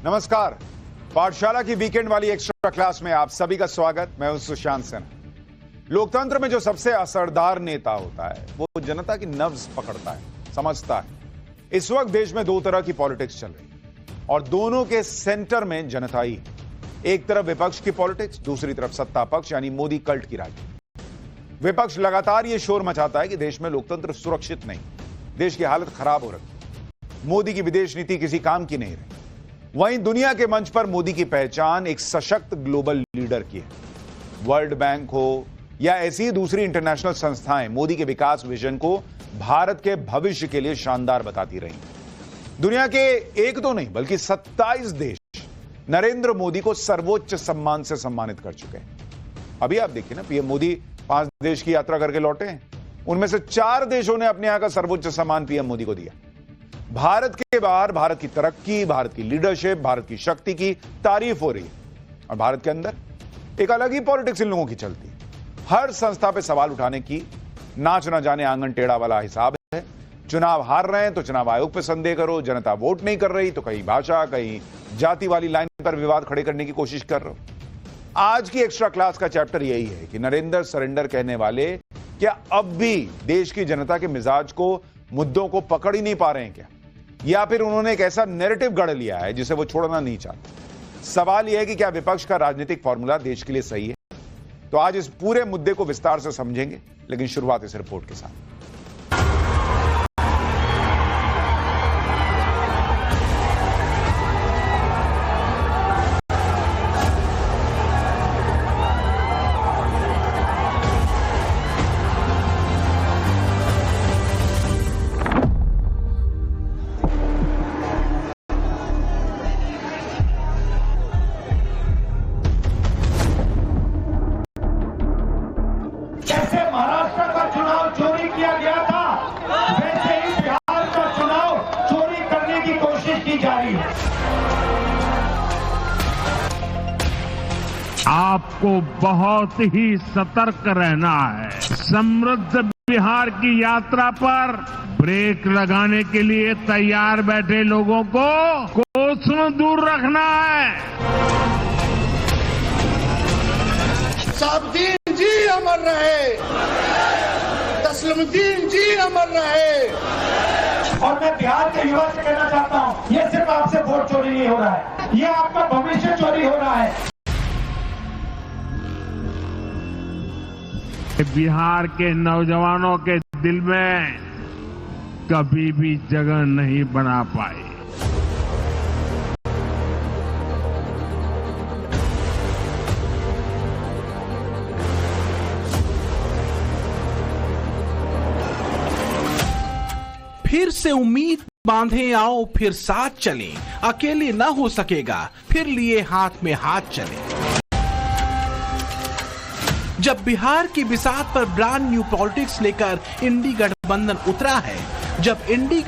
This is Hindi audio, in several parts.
नमस्कार। पाठशाला की वीकेंड वाली एक्स्ट्रा क्लास में आप सभी का स्वागत। मैं हूं सुशांत सिन्हा। लोकतंत्र में जो सबसे असरदार नेता होता है वो जनता की नब्ज पकड़ता है, समझता है। इस वक्त देश में दो तरह की पॉलिटिक्स चल रही है और दोनों के सेंटर में जनता ही। एक तरफ विपक्ष की पॉलिटिक्स, दूसरी तरफ सत्ता पक्ष यानी मोदी कल्ट की राजनीति। विपक्ष लगातार यह शोर मचाता है कि देश में लोकतंत्र सुरक्षित नहीं, देश की हालत खराब हो रही, मोदी की विदेश नीति किसी काम की नहीं रही। वहीं दुनिया के मंच पर मोदी की पहचान एक सशक्त ग्लोबल लीडर की है। वर्ल्ड बैंक हो या ऐसी दूसरी इंटरनेशनल संस्थाएं मोदी के विकास विजन को भारत के भविष्य के लिए शानदार बताती रही। दुनिया के एक तो नहीं बल्कि 27 देश नरेंद्र मोदी को सर्वोच्च सम्मान से सम्मानित कर चुके हैं। अभी आप देखिए ना, पीएम मोदी 5 देश की यात्रा करके लौटे हैं, उनमें से 4 देशों ने अपने यहां का सर्वोच्च सम्मान पीएम मोदी को दिया। भारत के बाहर भारत की तरक्की, भारत की लीडरशिप, भारत की शक्ति की तारीफ हो रही है और भारत के अंदर एक अलग ही पॉलिटिक्स इन लोगों की चलती है। हर संस्था पे सवाल उठाने की नाच ना जाने आंगन टेढ़ा वाला हिसाब है। चुनाव हार रहे हैं तो चुनाव आयोग पे संदेह करो, जनता वोट नहीं कर रही तो कहीं भाषा, कहीं जाति वाली लाइन पर विवाद खड़े करने की कोशिश कर रहे हो। आज की एक्स्ट्रा क्लास का चैप्टर यही है कि नरेंद्र सरेंडर कहने वाले क्या अब भी देश की जनता के मिजाज को, मुद्दों को पकड़ ही नहीं पा रहे हैं क्या, या फिर उन्होंने एक ऐसा नैरेटिव गढ़ लिया है जिसे वो छोड़ना नहीं चाहते। सवाल यह है कि क्या विपक्ष का राजनीतिक फॉर्मूला देश के लिए सही है? तो आज इस पूरे मुद्दे को विस्तार से समझेंगे, लेकिन शुरुआत इस रिपोर्ट के साथ। आपको बहुत ही सतर्क रहना है। समृद्ध बिहार की यात्रा पर ब्रेक लगाने के लिए तैयार बैठे लोगों को कोसों दूर रखना है। साबुद्दीन जी अमर रहे, तस्लीमुद्दीन जी अमर रहे। और मैं बिहार के युवा से कहना चाहता हूं, ये सिर्फ आपसे वोट चोरी नहीं हो रहा है, ये आपका भविष्य चोरी हो रहा है। बिहार के नौजवानों के दिल में कभी भी जगह नहीं बना पाई। फिर से उम्मीद बांधे आओ, फिर साथ चलें, अकेले ना हो सकेगा, फिर लिए हाथ में हाथ चलें। जब बिहार की बिसात पर ब्रांड न्यू पॉलिटिक्स लेकर इंडी गठबंधन उतरा है, जब इंडी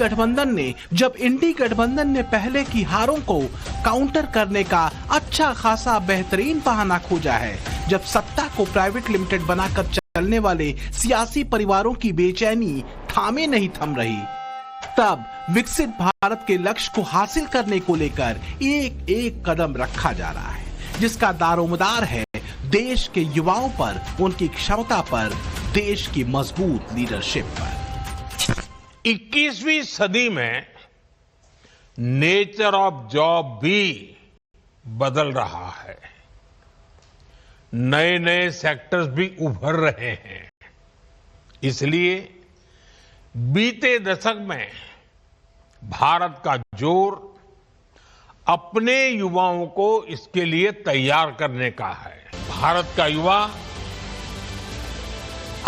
गठबंधन ने पहले की हारों को काउंटर करने का अच्छा खासा बेहतरीन बहाना खोजा है, जब सत्ता को प्राइवेट लिमिटेड बनाकर चलने वाले सियासी परिवारों की बेचैनी थामे नहीं थम रही, तब विकसित भारत के लक्ष्य को हासिल करने को लेकर एक एक कदम रखा जा रहा है, जिसका दारोमदार है देश के युवाओं पर, उनकी क्षमता पर, देश की मजबूत लीडरशिप पर। 21वीं सदी में नेचर ऑफ जॉब भी बदल रहा है। नए नए सेक्टर्स भी उभर रहे हैं। इसलिए बीते दशक में भारत का जोर अपने युवाओं को इसके लिए तैयार करने का है। भारत का युवा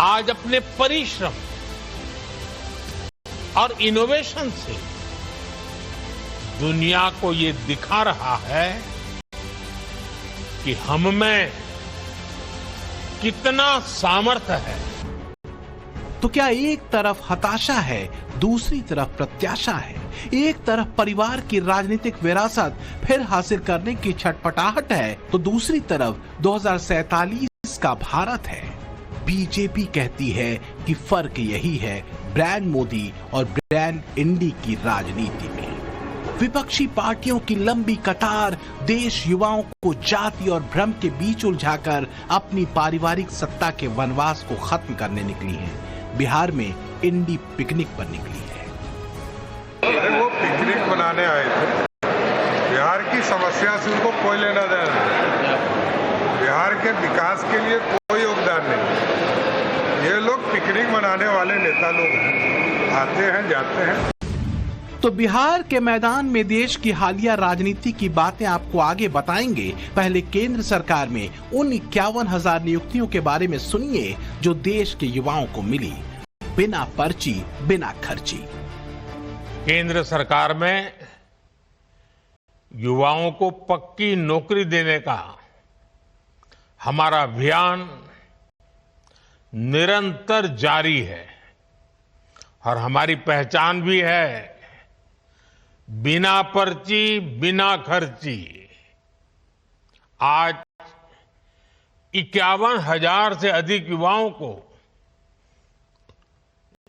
आज अपने परिश्रम और इनोवेशन से दुनिया को ये दिखा रहा है कि हम में कितना सामर्थ्य है। तो क्या एक तरफ हताशा है, दूसरी तरफ प्रत्याशा है? एक तरफ परिवार की राजनीतिक विरासत फिर हासिल करने की छटपटाहट है, तो दूसरी तरफ 2047 का भारत है। बीजेपी कहती है कि फर्क यही है ब्रांड मोदी और ब्रांड इंडी की राजनीति में। विपक्षी पार्टियों की लंबी कतार देश युवाओं को जाति और भ्रम के बीच उलझाकर अपनी पारिवारिक सत्ता के वनवास को खत्म करने निकली है। बिहार में इंडी पिकनिक पर निकली है। अरे वो पिकनिक मनाने आए थे। बिहार की समस्या से उनको कोई लेना देना नहीं। बिहार के विकास के लिए कोई योगदान नहीं। ये लोग पिकनिक मनाने वाले नेता लोग हैं, आते हैं जाते हैं। तो बिहार के मैदान में देश की हालिया राजनीति की बातें आपको आगे बताएंगे। पहले केंद्र सरकार में उन 51,000 नियुक्तियों के बारे में सुनिए जो देश के युवाओं को मिली, बिना पर्ची बिना खर्ची। केंद्र सरकार में युवाओं को पक्की नौकरी देने का हमारा अभियान निरंतर जारी है और हमारी पहचान भी है बिना पर्ची बिना खर्ची। आज 51,000 से अधिक युवाओं को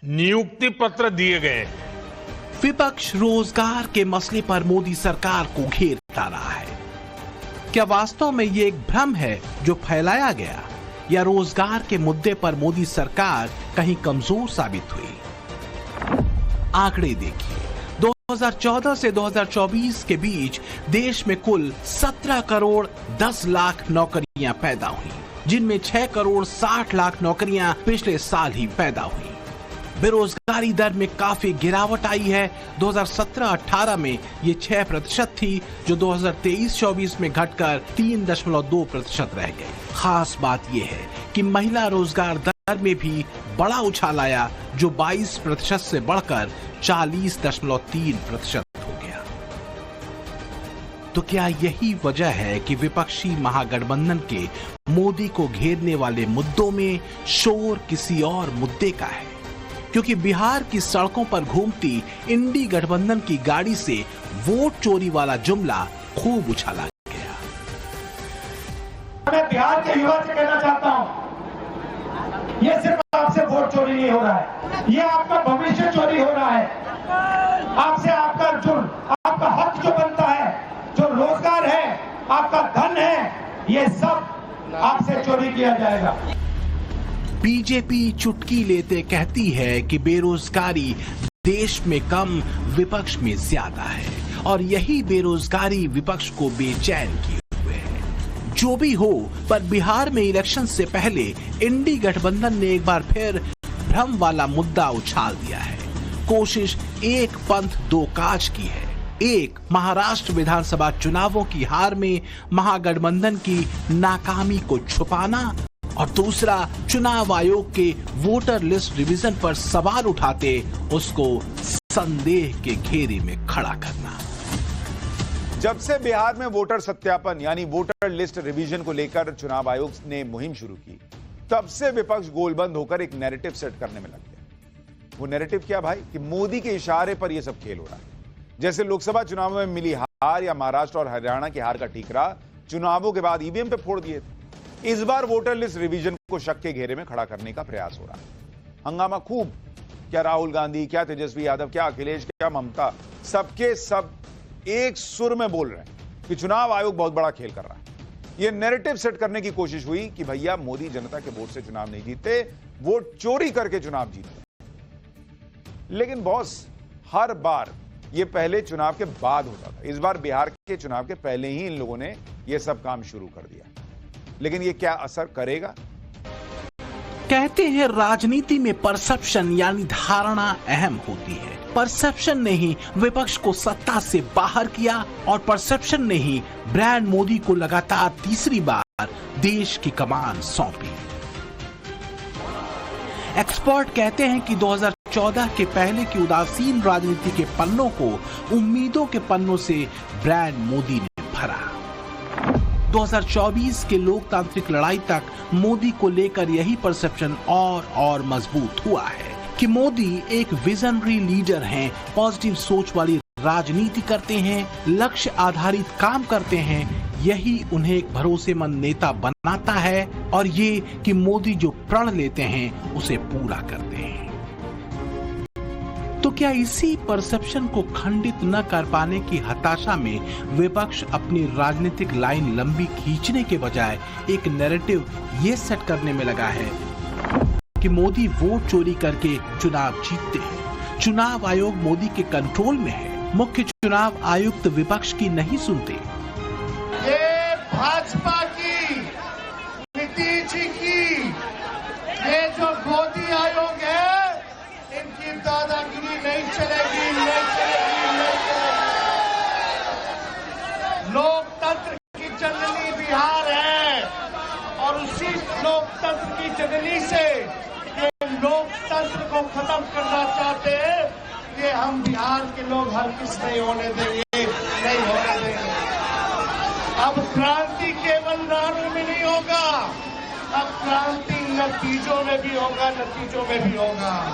नियुक्ति पत्र दिए गए हैं। विपक्ष रोजगार के मसले पर मोदी सरकार को घेरता रहा है। क्या वास्तव में ये एक भ्रम है जो फैलाया गया, या रोजगार के मुद्दे पर मोदी सरकार कहीं कमजोर साबित हुई? आंकड़े देखिए। 2014 से 2024 के बीच देश में कुल 17 करोड़ 10 लाख नौकरियां पैदा हुई, जिनमें 6 करोड़ 60 लाख नौकरियां पिछले साल ही पैदा हुई। बेरोजगारी दर में काफी गिरावट आई है। 2017-18 में ये 6% थी, जो 2023-24 में घटकर 3.2% रह गई। खास बात यह है कि महिला रोजगार दर में भी बड़ा उछाल आया, जो 22% से बढ़कर 40.3% हो गया। तो क्या यही वजह है कि विपक्षी महागठबंधन के मोदी को घेरने वाले मुद्दों में शोर किसी और मुद्दे का है? क्योंकि बिहार की सड़कों पर घूमती इंडी गठबंधन की गाड़ी से वोट चोरी वाला जुमला खूब उछाला गया। मैं बिहार के युवा से कहना चाहता हूं, ये सिर्फ आपसे वोट चोरी नहीं हो रहा है, ये आपका भविष्य चोरी हो रहा है। आपसे आपका आपका हक जो बनता है, जो रोजगार है, आपका धन है, ये सब आपसे चोरी किया जाएगा। बीजेपी चुटकी लेते कहती है कि बेरोजगारी देश में कम, विपक्ष में ज्यादा है, और यही बेरोजगारी विपक्ष को बेचैन किए हुए है। जो भी हो, पर बिहार में इलेक्शन से पहले इंडी गठबंधन ने एक बार फिर भ्रम वाला मुद्दा उछाल दिया है। कोशिश एक पंथ दो काज की है। एक, महाराष्ट्र विधानसभा चुनावों की हार में महागठबंधन की नाकामी को छुपाना, और दूसरा, चुनाव आयोग के वोटर लिस्ट रिवीजन पर सवाल उठाते उसको संदेह के घेरे में खड़ा करना। जब से बिहार में वोटर सत्यापन यानी वोटर लिस्ट रिवीजन को लेकर चुनाव आयोग ने मुहिम शुरू की, तब से विपक्ष गोलबंद होकर एक नैरेटिव सेट करने में लग गया। वो नैरेटिव क्या भाई? कि मोदी के इशारे पर यह सब खेल हो रहा है। जैसे लोकसभा चुनाव में मिली हार या महाराष्ट्र और हरियाणा की हार का ठीकरा चुनावों के बाद ईवीएम पे फोड़ दिए थे। इस बार वोटर लिस्ट रिवीजन को शक के घेरे में खड़ा करने का प्रयास हो रहा है। हंगामा खूब। क्या राहुल गांधी, क्या तेजस्वी यादव, क्या अखिलेश, क्या ममता, सबके सब एक सुर में बोल रहे हैं कि चुनाव आयोग बहुत बड़ा खेल कर रहा है। यह नैरेटिव सेट करने की कोशिश हुई कि भैया मोदी जनता के वोट से चुनाव नहीं जीतते, वोट चोरी करके चुनाव जीतते। लेकिन बॉस, हर बार यह पहले चुनाव के बाद होता था। इस बार बिहार के चुनाव के पहले ही इन लोगों ने यह सब काम शुरू कर दिया। लेकिन ये क्या असर करेगा? कहते हैं राजनीति में परसेप्शन यानी धारणा अहम होती है। परसेप्शन ने ही विपक्ष को सत्ता से बाहर किया, और परसेप्शन ने ही ब्रांड मोदी को लगातार तीसरी बार देश की कमान सौंपी। एक्सपर्ट कहते हैं कि 2014 के पहले की उदासीन राजनीति के पन्नों को उम्मीदों के पन्नों से ब्रांड मोदी ने भरा। 2024 के लोकतांत्रिक लड़ाई तक मोदी को लेकर यही परसेप्शन और मजबूत हुआ है कि मोदी एक विजनरी लीडर हैं, पॉजिटिव सोच वाली राजनीति करते हैं, लक्ष्य आधारित काम करते हैं। यही उन्हें एक भरोसेमंद नेता बनाता है, और ये कि मोदी जो प्रण लेते हैं उसे पूरा करते हैं। तो क्या इसी परसेप्शन को खंडित न कर पाने की हताशा में विपक्ष अपनी राजनीतिक लाइन लंबी खींचने के बजाय एक नैरेटिव ये सेट करने में लगा है कि मोदी वोट चोरी करके चुनाव जीतते हैं, चुनाव आयोग मोदी के कंट्रोल में है, मुख्य चुनाव आयुक्त विपक्ष की नहीं सुनते। ये भाजपा की, नीतीश जी की, ये जो मोदी आयोग है, इनकी दादागिरी नहीं चलेगी, नहीं चलेगी, नहीं चलेगी। लोकतंत्र की जननी बिहार है और उसी लोकतंत्र की जननी से ये लोकतंत्र को खत्म करना चाहते हैं। ये हम बिहार के लोग हर किस नहीं होने देंगे, नहीं होने देंगे। अब क्रांति केवल नारों में नहीं होगा, अब क्रांति नतीजों में भी होगा, नतीजों में भी होगा।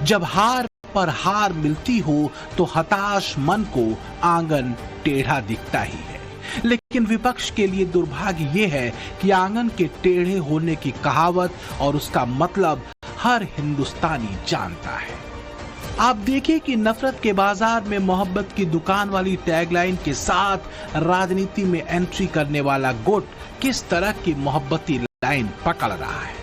जब हार पर हार मिलती हो तो हताश मन को आंगन टेढ़ा दिखता ही है, लेकिन विपक्ष के लिए दुर्भाग्य ये है कि आंगन के टेढ़े होने की कहावत और उसका मतलब हर हिंदुस्तानी जानता है। आप देखिए कि नफरत के बाजार में मोहब्बत की दुकान वाली टैगलाइन के साथ राजनीति में एंट्री करने वाला गुट किस तरह की मोहब्बती लाइन पकड़ रहा है।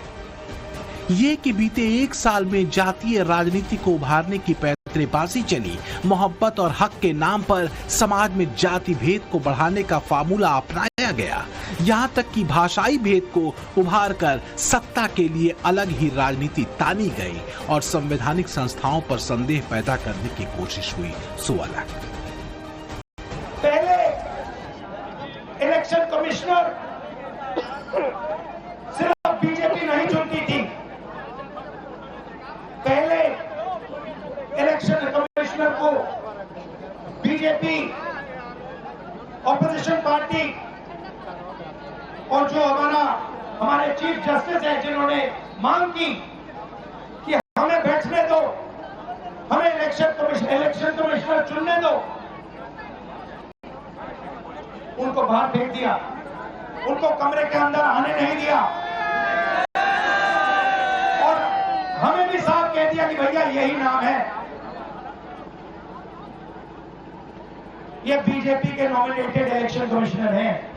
ये कि बीते एक साल में जातीय राजनीति को उभारने की पैतरेबाजी चली, मोहब्बत और हक के नाम पर समाज में जाति भेद को बढ़ाने का फार्मूला अपनाया गया, यहाँ तक कि भाषाई भेद को उभार कर सत्ता के लिए अलग ही राजनीति तानी गई और संवैधानिक संस्थाओं पर संदेह पैदा करने की कोशिश हुई। सो अलग पहले इलेक्शन कमिश्नर सिर्फ बीजेपी नहीं चुनती थी, पहले इलेक्शन कमिश्नर को बीजेपी, ऑपोजिशन पार्टी और जो हमारे चीफ जस्टिस है जिन्होंने मांग की कि हमें बैठने दो, हमें इलेक्शन कमिश्नर चुनने दो, उनको बाहर फेंक दिया, उनको कमरे के अंदर आने नहीं दिया और हमें भी साफ कह दिया कि भैया यही नाम है, ये बीजेपी के नॉमिनेटेड इलेक्शन कमिश्नर हैं।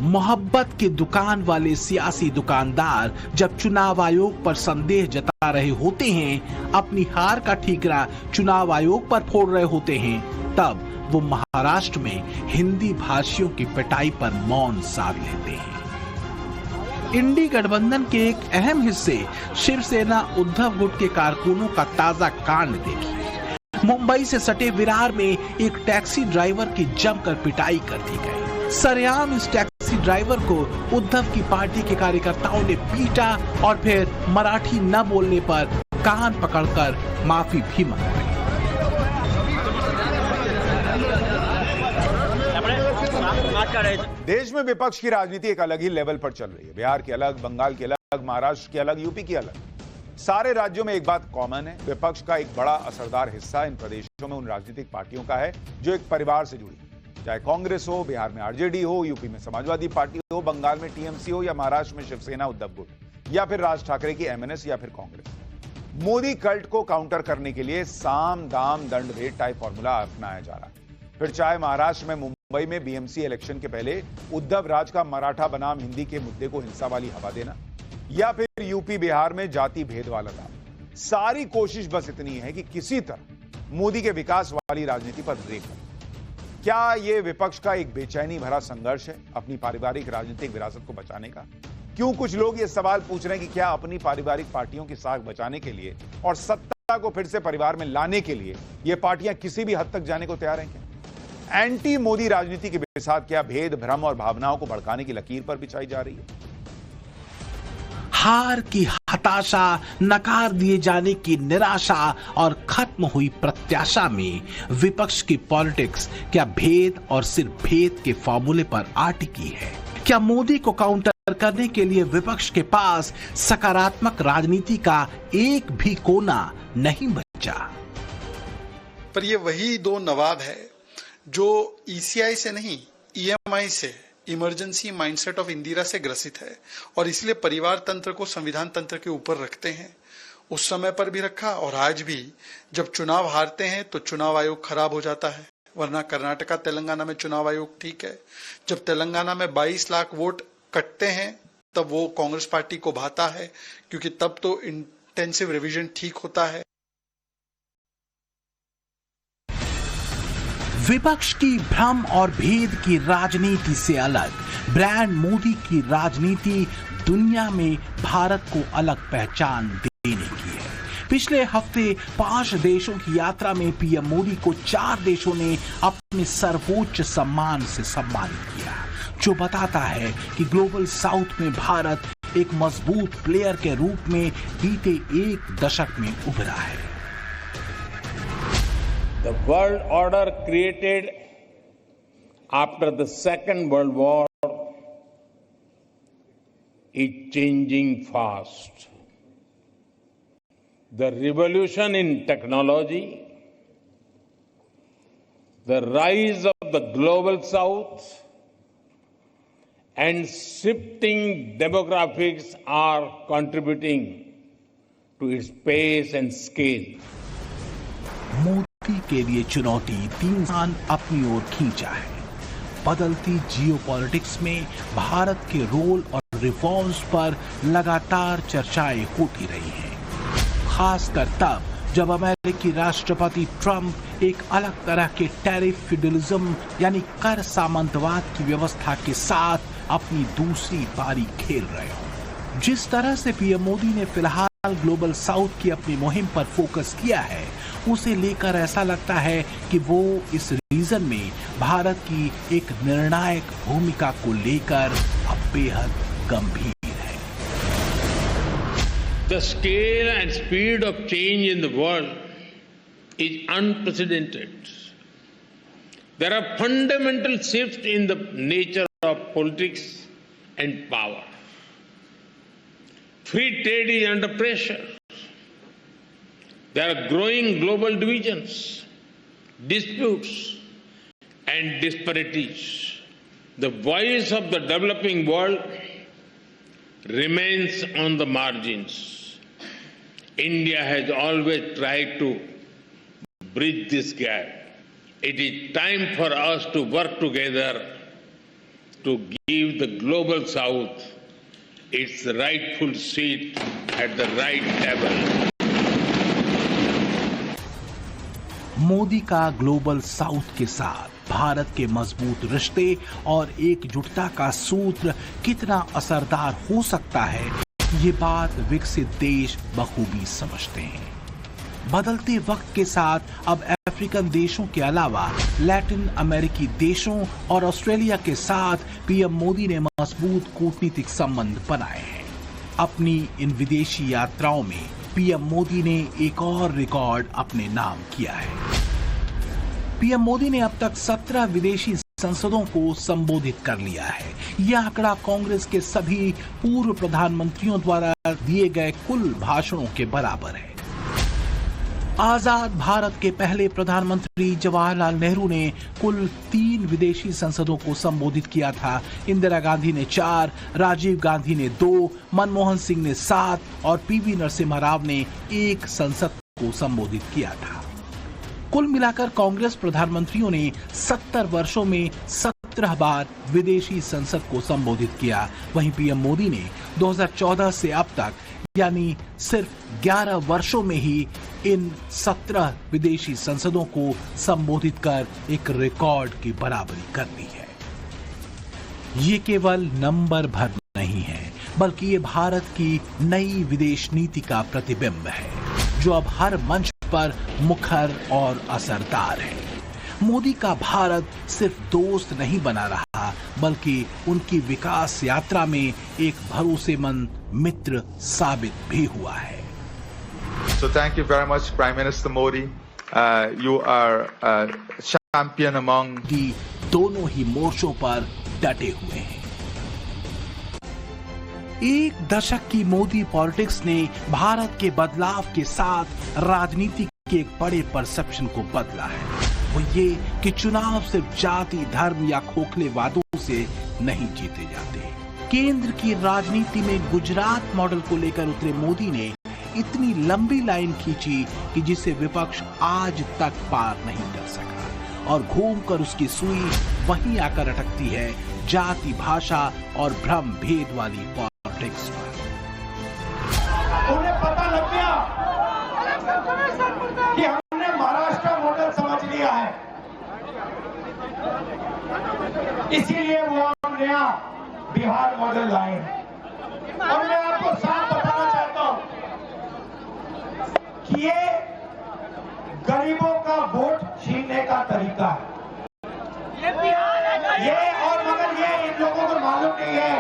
मोहब्बत की दुकान वाले सियासी दुकानदार जब चुनाव आयोग पर संदेह जता रहे होते हैं, अपनी हार का ठीकरा चुनाव आयोग पर फोड़ रहे होते हैं, तब वो महाराष्ट्र में हिंदी भाषियों की पिटाई पर मौन साध लेते हैं। इंडी गठबंधन के एक अहम हिस्से शिवसेना उद्धव गुट के कारकुनों का ताजा कांड देखिए। मुंबई से सटे विरार में एक टैक्सी ड्राइवर की जमकर पिटाई कर दी गई। सरेआम इस टैक्सी ड्राइवर को उद्धव की पार्टी के कार्यकर्ताओं ने पीटा और फिर मराठी न बोलने पर कान पकड़कर माफी भी मांगी। देश में विपक्ष की राजनीति एक अलग ही लेवल पर चल रही है। बिहार की अलग, बंगाल की अलग, महाराष्ट्र की अलग, यूपी की अलग। सारे राज्यों में एक बात कॉमन है, विपक्ष का एक बड़ा असरदार हिस्सा इन प्रदेशों में उन राजनीतिक पार्टियों का है जो एक परिवार से जुड़ी, चाहे कांग्रेस हो, बिहार में आरजेडी हो, यूपी में समाजवादी पार्टी हो, बंगाल में टीएमसी हो या महाराष्ट्र में शिवसेना उद्धव गुट या फिर राज ठाकरे की एमएनएस या फिर कांग्रेस। मोदी कल्ट को काउंटर करने के लिए साम दाम दंड भेद टाइप फॉर्मूला अपनाया जा रहा है। फिर चाहे महाराष्ट्र में मुंबई में बीएमसी इलेक्शन के पहले उद्धव राज का मराठा बनाम हिंदी के मुद्दे को हिंसा वाली हवा देना या फिर यूपी बिहार में जाति भेद वाला दाव, सारी कोशिश बस इतनी है कि किसी तरह मोदी के विकास वाली राजनीति पर ब्रेक हो। क्या यह विपक्ष का एक बेचैनी भरा संघर्ष है अपनी पारिवारिक राजनीतिक विरासत को बचाने का? क्यों कुछ लोग ये सवाल पूछ रहे हैं कि क्या अपनी पारिवारिक पार्टियों की साख बचाने के लिए और सत्ता को फिर से परिवार में लाने के लिए ये पार्टियां किसी भी हद तक जाने को तैयार हैं? क्या एंटी मोदी राजनीति के साथ क्या भेद, भ्रम और भावनाओं को भड़काने की लकीर पर बिछाई जा रही है? हार की हताशा, नकार दिए जाने की निराशा और खत्म हुई प्रत्याशा में विपक्ष की पॉलिटिक्स क्या भेद और सिर्फ भेद के फॉर्मूले पर अटकी है? क्या मोदी को काउंटर करने के लिए विपक्ष के पास सकारात्मक राजनीति का एक भी कोना नहीं बचा? पर ये वही दो नवाब है जो ईसीआई से नहीं, ईएमआई से, इमरजेंसी माइंडसेट ऑफ इंदिरा से ग्रसित है और इसलिए परिवार तंत्र को संविधान तंत्र के ऊपर रखते हैं उस समय पर भी रखा और आज भी जब चुनाव हारते हैं तो चुनाव आयोग खराब हो जाता है। वरना कर्नाटका तेलंगाना में चुनाव आयोग ठीक है। जब तेलंगाना में 22 लाख वोट कटते हैं तब वो कांग्रेस पार्टी को भाता है, क्योंकि तब तो इंटेंसिव रिवीजन ठीक होता है। विपक्ष की भ्रम और भेद की राजनीति से अलग ब्रांड मोदी की राजनीति दुनिया में भारत को अलग पहचान देने की है। पिछले हफ्ते 5 देशों की यात्रा में पीएम मोदी को 4 देशों ने अपने सर्वोच्च सम्मान से सम्मानित किया, जो बताता है कि ग्लोबल साउथ में भारत एक मजबूत प्लेयर के रूप में बीते 1 दशक में उभरा है। The world order created after the Second World War is changing fast. The revolution in technology, the rise of the global south, and shifting demographics are contributing to its pace and scale. Modi के लिए चुनौती 3 साल अपनी ओर खींचा है। बदलती जियोपॉलिटिक्स में भारत के रोल और रिफॉर्म्स पर लगातार चर्चाएं होती रही हैं, खासकर तब जब अमेरिकी राष्ट्रपति ट्रंप एक अलग तरह के टैरिफ फेडरलिज्म यानी कर सामंतवाद की व्यवस्था के साथ अपनी दूसरी पारी खेल रहे हो। जिस तरह से पीएम मोदी ने फिलहाल ग्लोबल साउथ की अपनी मुहिम पर फोकस किया है, उसे लेकर ऐसा लगता है कि वो इस रीजन में भारत की एक निर्णायक भूमिका को लेकर अब बेहद गंभीर है। The scale and speed of change in the world is unprecedented. There are fundamental shifts in the nature of politics and power. Free trade is under pressure. There are growing global divisions, disputes, and disparities. The voice of the developing world remains on the margins. India has always tried to bridge this gap. It is time for us to work together to give the global south its rightful seat at the right table. Modi का ग्लोबल साउथ के साथ भारत के मजबूत रिश्ते और एकजुटता का सूत्र कितना असरदार हो सकता है, ये बात विकसित देश बखूबी समझते हैं। बदलते वक्त के साथ अब अफ्रीकन देशों के अलावा लैटिन अमेरिकी देशों और ऑस्ट्रेलिया के साथ पीएम मोदी ने मजबूत कूटनीतिक संबंध बनाए हैं। अपनी इन विदेशी यात्राओं में पीएम मोदी ने एक और रिकॉर्ड अपने नाम किया है। पीएम मोदी ने अब तक 17 विदेशी संसदों को संबोधित कर लिया है। यह आंकड़ा कांग्रेस के सभी पूर्व प्रधानमंत्रियों द्वारा दिए गए कुल भाषणों के बराबर है। आजाद भारत के पहले प्रधानमंत्री जवाहरलाल नेहरू ने कुल 3 विदेशी संसदों को संबोधित किया था। इंदिरा गांधी ने 4, राजीव गांधी ने 2, मनमोहन सिंह ने 7 और पीवी नरसिम्हा राव ने 1 संसद को संबोधित किया था। कुल मिलाकर कांग्रेस प्रधानमंत्रियों ने 70 वर्षों में 17 बार विदेशी संसद को संबोधित किया। वहीं पीएम मोदी ने 2014 से अब तक यानी सिर्फ 11 वर्षों में ही इन 17 विदेशी संसदों को संबोधित कर एक रिकॉर्ड की बराबरी कर ली है। ये केवल नंबर भर नहीं है, बल्कि ये भारत की नई विदेश नीति का प्रतिबिंब है, जो अब हर मंच पर मुखर और असरदार है। मोदी का भारत सिर्फ दोस्त नहीं बना रहा, बल्कि उनकी विकास यात्रा में एक भरोसेमंद मित्र साबित भी हुआ है। So thank you very much, Prime Minister Modi. You are a champion among कि दोनों ही मोर्चों पर डटे हुए हैं। 1 दशक की मोदी पॉलिटिक्स ने भारत के बदलाव के साथ राजनीति के एक बड़े परसेप्शन को बदला है। वो ये कि चुनाव सिर्फ जाति, धर्म या खोखले वादों से नहीं जीते जाते। केंद्र की राजनीति में गुजरात मॉडल को लेकर उतरे मोदी ने इतनी लंबी लाइन खींची कि जिसे विपक्ष आज तक पार नहीं कर सका और घूमकर उसकी सुई वहीं आकर अटकती है जाति, भाषा और भ्रम भेद वाली पॉलिटिक्स पर। उन्हें पता लग गया कि हमने महाराष्ट्र मॉडल समझ लिया है, इसीलिए वो हम नया बिहार मॉडल लाए। और मैं आपको साफ बताना चाहता हूं कि ये गरीबों का वोट छीनने का तरीका है। ये और मगर ये इन लोगों को मालूम नहीं है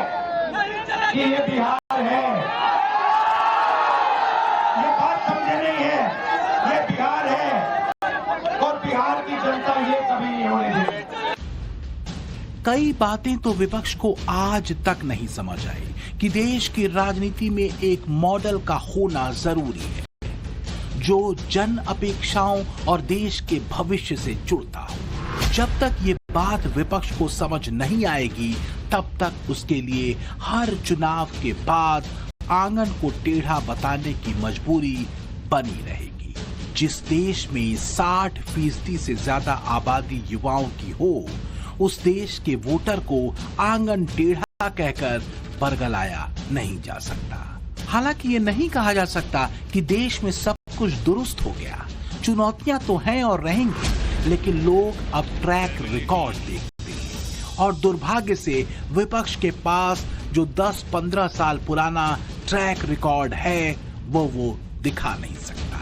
कि ये बिहार है। ये बात समझे नहीं है, ये बिहार है और बिहार की जनता ये कभी नहीं होने देगी। कई बातें तो विपक्ष को आज तक नहीं समझ आई कि देश की राजनीति में एक मॉडल का होना जरूरी है जो जन अपेक्षाओं और देश के भविष्य से जुड़ता हो। जब तक ये बात विपक्ष को समझ नहीं आएगी तब तक उसके लिए हर चुनाव के बाद आंगन को टेढ़ा बताने की मजबूरी बनी रहेगी। जिस देश में 60% से ज्यादा आबादी युवाओं की हो, उस देश के वोटर को आंगन टेढ़ा कहकर बरगलाया नहीं जा सकता। हालांकि ये नहीं कहा जा सकता कि देश में सब कुछ दुरुस्त हो गया। चुनौतियां तो हैं और रहेंगी, लेकिन लोग अब ट्रैक रिकॉर्ड देखते हैं और दुर्भाग्य से विपक्ष के पास जो 10-15 साल पुराना ट्रैक रिकॉर्ड है वो दिखा नहीं सकता।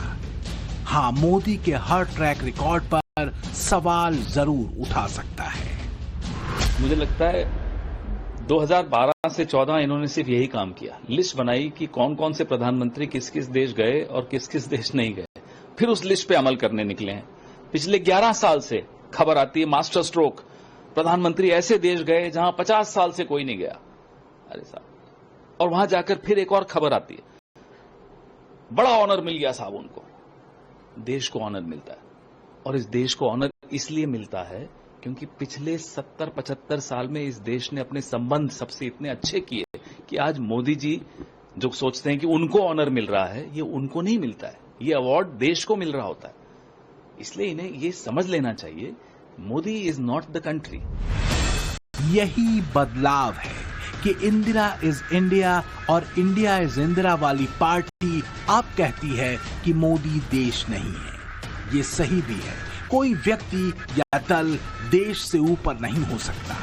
हाँ, मोदी के हर ट्रैक रिकॉर्ड पर सवाल जरूर उठा सकता है। मुझे लगता है 2012 से 14 इन्होंने सिर्फ यही काम किया, लिस्ट बनाई कि कौन कौन से प्रधानमंत्री किस किस देश गए और किस किस देश नहीं गए, फिर उस लिस्ट पे अमल करने निकले हैं। पिछले 11 साल से खबर आती है मास्टर स्ट्रोक, प्रधानमंत्री ऐसे देश गए जहां 50 साल से कोई नहीं गया। अरे साहब, और वहां जाकर फिर एक और खबर आती है, बड़ा ऑनर मिल गया साहब उनको। देश को ऑनर मिलता है और इस देश को ऑनर इसलिए मिलता है क्योंकि पिछले 70-75 साल में इस देश ने अपने संबंध सबसे इतने अच्छे किए कि आज मोदी जी जो सोचते हैं कि उनको ऑनर मिल रहा है, ये उनको नहीं मिलता है, ये अवार्ड देश को मिल रहा होता है। इसलिए इन्हें ये समझ लेना चाहिए, Modi is not the country. यही बदलाव है कि इंदिरा इज इंडिया और इंडिया इज इंदिरा वाली पार्टी अब कहती है कि मोदी देश नहीं है। ये सही भी है, कोई व्यक्ति या दल देश से ऊपर नहीं हो सकता।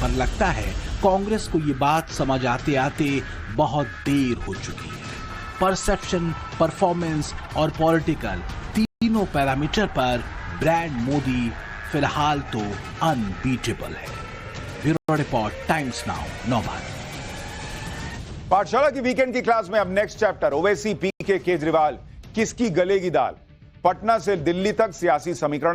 पर लगता है कांग्रेस को ये बात समझ आते आते बहुत देर हो चुकी है। परसेप्शन, परफॉर्मेंस और पॉलिटिकल तीनों पैरामीटर पर ब्रांड मोदी फिलहाल तो अनबीटेबल है। ब्यूरो रिपोर्ट, टाइम्स नाउ, नौबार। पाठशाला की वीकेंड की क्लास में अब नेक्स्ट चैप्टर, ओवैसी, पीके, केजरीवाल, किसकी गलेगी दाल। पटना से दिल्ली तक सियासी समीकरण